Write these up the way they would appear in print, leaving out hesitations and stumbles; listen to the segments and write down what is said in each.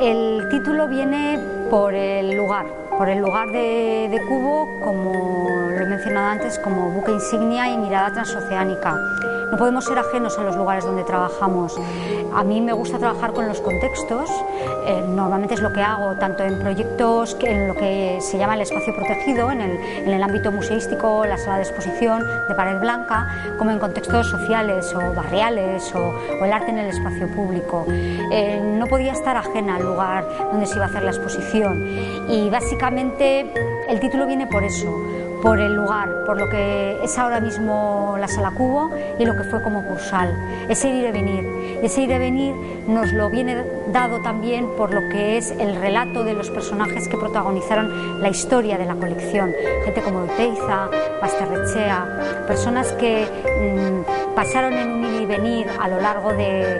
El título viene por el lugar de Cubo, como lo he mencionado antes, como buque insignia y mirada transoceánica. No podemos ser ajenos a los lugares donde trabajamos. A mí me gusta trabajar con los contextos, normalmente es lo que hago, tanto en proyectos en lo que se llama el espacio protegido, en el ámbito museístico, la sala de exposición de pared blanca, como en contextos sociales o barriales o el arte en el espacio público. No podía estar ajena al lugar donde se iba a hacer la exposición y básicamente el título viene por eso, por el lugar, por lo que es ahora mismo la Sala Cubo y lo que fue como Cursal. Ese ir y venir. Ese ir y venir nos lo viene dado también por lo que es el relato de los personajes que protagonizaron la historia de la colección. Gente como Oteiza, Basterrechea, personas que pasaron en un ir y venir a lo largo del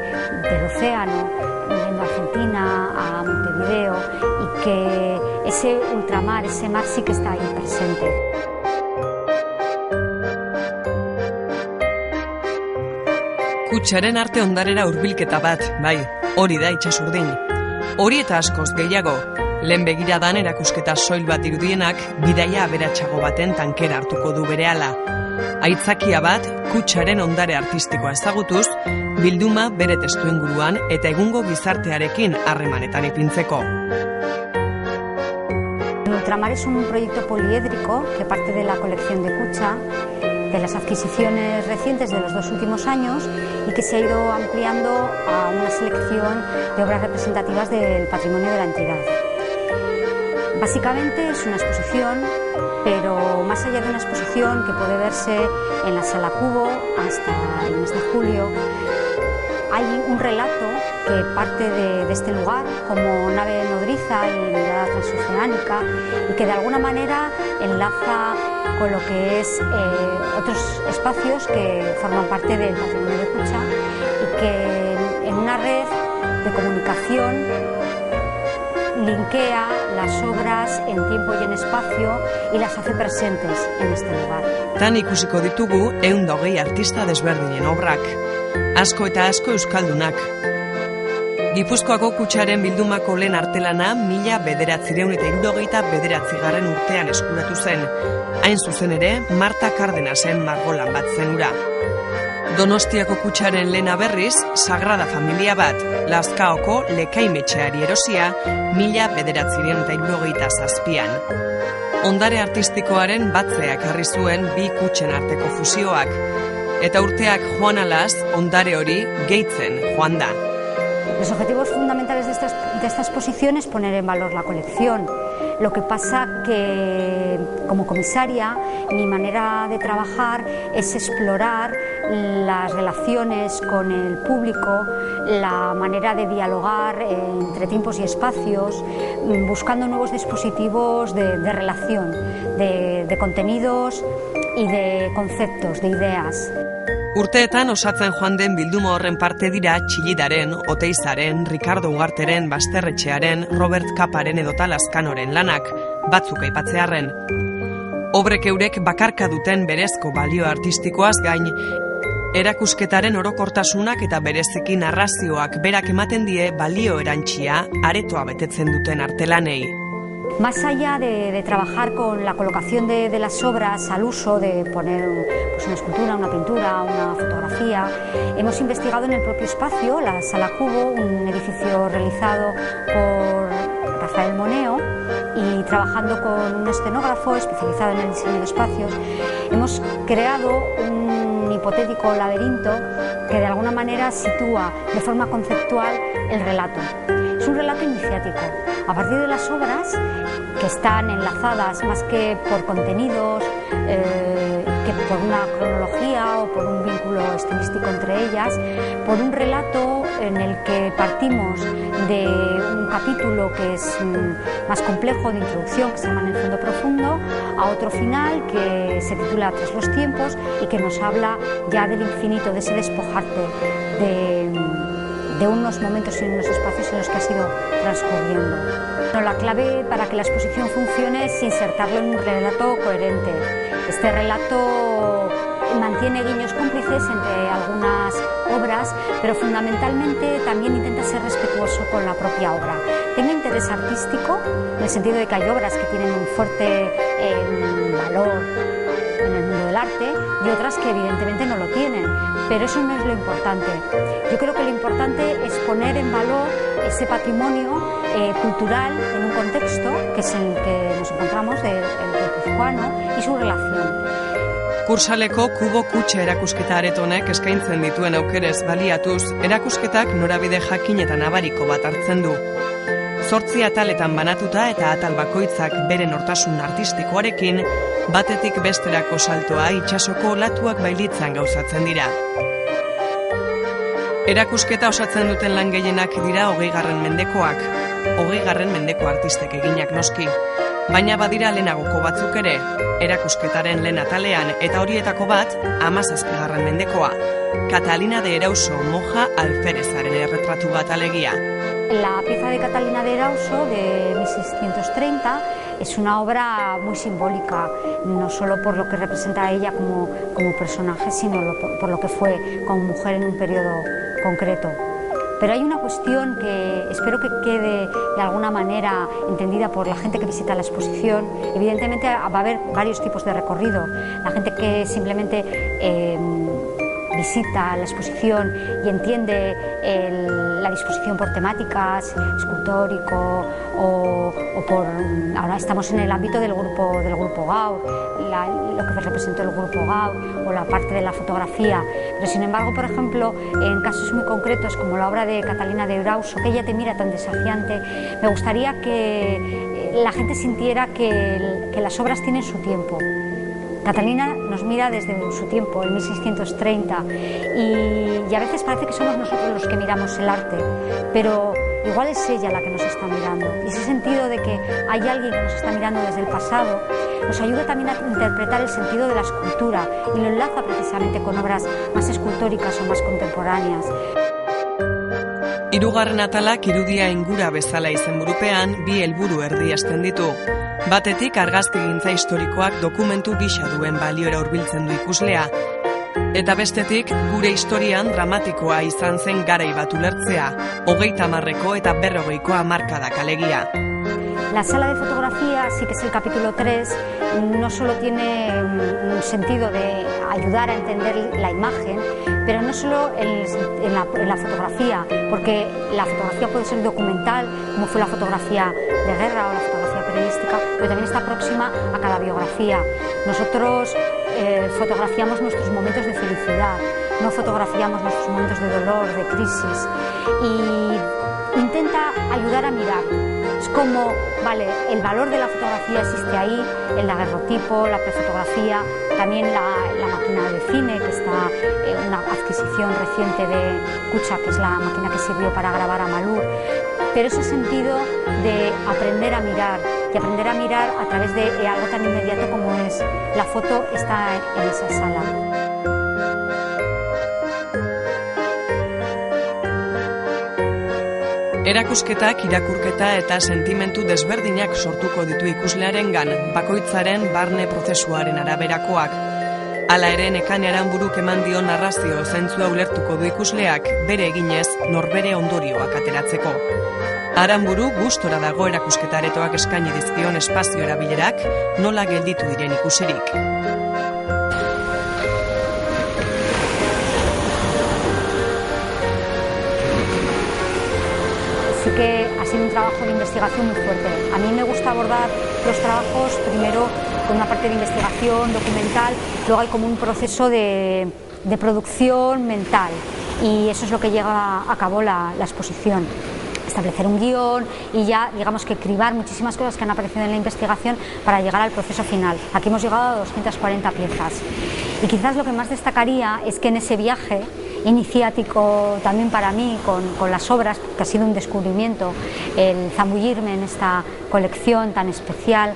océano, yendo a Argentina, a Montevideo, y que ese ultramar, ese mar sí que está ahí presente. Kutxaren arte ondarera hurbilketa bat, bai, hori da Itsasurdin. Hori eta askoz gehiago, lehen begiradan erakusketa soil bat irudienak bidaia aberatsago baten tankera hartuko du berehala. Aitzakia bat, Kutxaren ondare artistikoa ezagutuz, bilduma bere testuinguruan eta egungo gizartearekin harremanetan ipintzeko. Ultramar es un proyecto poliédrico que parte de la colección de Kutxa, de las adquisiciones recientes de los 2 últimos años y que se ha ido ampliando a una selección de obras representativas del patrimonio de la entidad. Básicamente es una exposición, pero más allá de una exposición que puede verse en la Sala Cubo hasta el mes de julio, hay un relato que parte de este lugar como nave nodriza y mirada transoceánica y que de alguna manera enlaza con lo que es otros espacios que forman parte del patrimonio de Kutxa y que en una red de comunicación linkea las obras en tiempo y en espacio y las hace presentes en este lugar. Tan ikusiko ditugu 120 artista desberdinen obrak. Asko eta asko euskaldunak. Gipuzkoako Kutxaren bildumako lehen artelana 1969 urtean eskuratu zen. Hain zuzen ere, Marta Cárdenasen margolan bat zen hura. Donostiako Kutxaren lehena berriz, Sagrada Familia bat, Lazkaoko Lekaimetxeari erosia 1977an. Ondare artistikoaren batzea ekarri zuen bi Kutxen arteko fusioak, eta urteak joan alaz, ondare hori gehitzen joan da. Los objetivos fundamentales de esta exposición es poner en valor la colección. Lo que pasa que, como comisaria, mi manera de trabajar es explorar las relaciones con el público, la manera de dialogar entre tiempos y espacios, buscando nuevos dispositivos de relación, de contenidos y de conceptos, de ideas. Urteetan osatzen joan den bilduma horren parte dira Txillidaren, Oteizaren, Ricardo Ugarteren, Basterretxearen, Robert Kaparen edota Lazkanoren lanak, batzuk aipatzearren. Obrek eurek bakarka duten berezko balio artistikoaz gain, erakusketaren orokortasunak eta bereziki narrazioak berak ematen die balio erantsia aretoa betetzen duten artelanei. Más allá de trabajar con la colocación de las obras al uso de poner una escultura, una pintura, una fotografía, hemos investigado en el propio espacio, la Sala Cubo, un edificio realizado por Rafael Moneo, y trabajando con un escenógrafo especializado en el diseño de espacios, hemos creado un hipotético laberinto que de alguna manera sitúa de forma conceptual el relato. Es un relato iniciático. A partir de las obras que están enlazadas más que por contenidos, que por una cronología o por un vínculo estilístico entre ellas, por un relato en el que partimos de un capítulo que es más complejo de introducción, que se llama En el fondo profundo, a otro final que se titula Tras los tiempos y que nos habla ya del infinito, de ese despojarte de unos momentos y unos espacios en los que ha sido transcurriendo. Pero la clave para que la exposición funcione es insertarlo en un relato coherente. Este relato mantiene tiene guiños cómplices entre algunas obras, pero fundamentalmente también intenta ser respetuoso con la propia obra. Tiene interés artístico, en el sentido de que hay obras que tienen un fuerte valor en el mundo del arte y otras que evidentemente no lo tienen, pero eso no es lo importante. Yo creo que lo importante es poner en valor ese patrimonio cultural en un contexto que es en el que nos encontramos, el guipuzcoano, y su relación. Kursaleko kubo kutxa erakusketa aretonek eskaintzen dituen aukerez baliatuz, erakusketak norabide jakin eta nabariko bat hartzen du. 8 ataletan banatuta eta atal bakoitzak bere nortasun artistikoarekin, batetik besterako saltoa itsasoko olatuak bailitzan gauzatzen dira. Erakusketa osatzen duten lan gehienak dira 20. mendekoak, 20. mendeko artistek eginak noski, baina badira lehenagoko batzuk ere, erakusketaren lehen atalean eta horietako bat 17. mendekoa, Catalina de Erauso monja alferezaren erretratu bat alegia. La pieza de Catalina de Erauso de 1630 es una obra muy simbólica, no solo por lo que representa a ella como personaje, sino por lo que fue como mujer en un periodo concreto. Pero hay una cuestión que espero que quede de alguna manera entendida por la gente que visita la exposición. Evidentemente va a haber varios tipos de recorrido. La gente que simplemente visita la exposición y entiende la disposición por temáticas, escultórico o por... Ahora estamos en el ámbito del grupo Gaur, lo que representó el grupo Gaur o la parte de la fotografía. Pero sin embargo, por ejemplo, en casos muy concretos como la obra de Catalina de Erauso, que ella te mira tan desafiante, me gustaría que la gente sintiera que las obras tienen su tiempo. Catalina nos mira desde su tiempo, en 1630, y a veces parece que somos nosotros los que miramos el arte, pero igual es ella la que nos está mirando. Y ese sentido de que hay alguien que nos está mirando desde el pasado nos ayuda también a interpretar el sentido de la escultura y lo enlaza precisamente con obras más escultóricas o más contemporáneas. Hirugarren atalak irudia ingura bezala izenburupean bi helburu erdiesten ditu. Batetik argazkigintza historikoak dokumentu gisa duen baliora hurbiltzen du ikuslea, eta bestetik gure historian dramatikoa izan zen garai bat ulertzea, 30ko eta 40ko hamarkadak alegia. La sala de fotografía, sí que es el capítulo 3, no solo tiene un sentido de ayudar a entender la imagen, pero no solo en la fotografía, porque la fotografía puede ser documental, como fue la fotografía de guerra o la fotografía periodística, pero también está próxima a cada biografía. Nosotros fotografiamos nuestros momentos de felicidad, no fotografiamos nuestros momentos de dolor, de crisis, y intenta ayudar a mirar. Es como, vale, el valor de la fotografía existe ahí, el daguerrotipo, la prefotografía, también la máquina de cine, que está una adquisición reciente de Kutxa, que es la máquina que sirvió para grabar a Malur. Pero ese sentido de aprender a mirar, y aprender a mirar a través de algo tan inmediato como es la foto, está en esa sala. Erakusketak irakurketa eta sentimentu desberdinak sortuko ditu ikuslearengan, bakoitzaren barne prozesuaren araberakoak. Hala ere, Nekane Aranburuk eman dio narrazio zentzua ulertuko du ikusleak, bere eginez norbere ondorioak ateratzeko. Aranburu gustora dago erakusketaretoak eskaini dizkion espazio erabilerak, nola gelditu diren ikusirik. Sí que ha sido un trabajo de investigación muy fuerte. A mí me gusta abordar los trabajos primero con una parte de investigación documental, luego hay como un proceso de producción mental, y eso es lo que lleva a cabo la exposición. Establecer un guión y ya, digamos, que cribar muchísimas cosas que han aparecido en la investigación para llegar al proceso final. Aquí hemos llegado a 240 piezas, y quizás lo que más destacaría es que en ese viaje iniciático también para mí con las obras, que ha sido un descubrimiento el zambullirme en esta colección tan especial,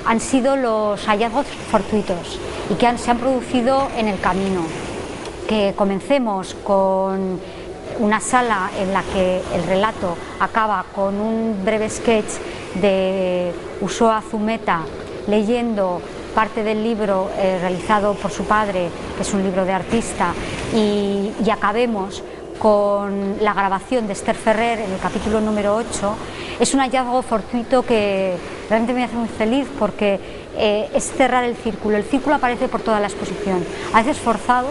han sido los hallazgos fortuitos y que se han producido en el camino. Que comencemos con una sala en la que el relato acaba con un breve sketch de Usoa Zumeta leyendo parte del libro realizado por su padre, que es un libro de artista, y acabemos con la grabación de Esther Ferrer en el capítulo número 8, es un hallazgo fortuito que realmente me hace muy feliz, porque es cerrar el círculo. El círculo aparece por toda la exposición, a veces forzado,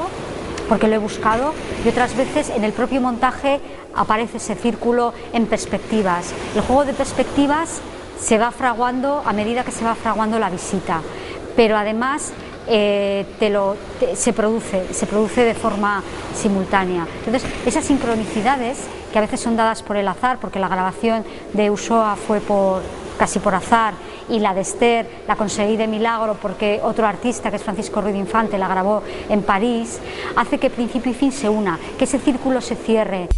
porque lo he buscado, y otras veces en el propio montaje aparece ese círculo en perspectivas. El juego de perspectivas se va fraguando a medida que se va fraguando la visita, pero además se produce de forma simultánea. Entonces, esas sincronicidades, que a veces son dadas por el azar, porque la grabación de Usoa fue casi por azar, y la de Esther la conseguí de milagro porque otro artista, que es Francisco Ruiz Infante, la grabó en París, hace que principio y fin se una, que ese círculo se cierre.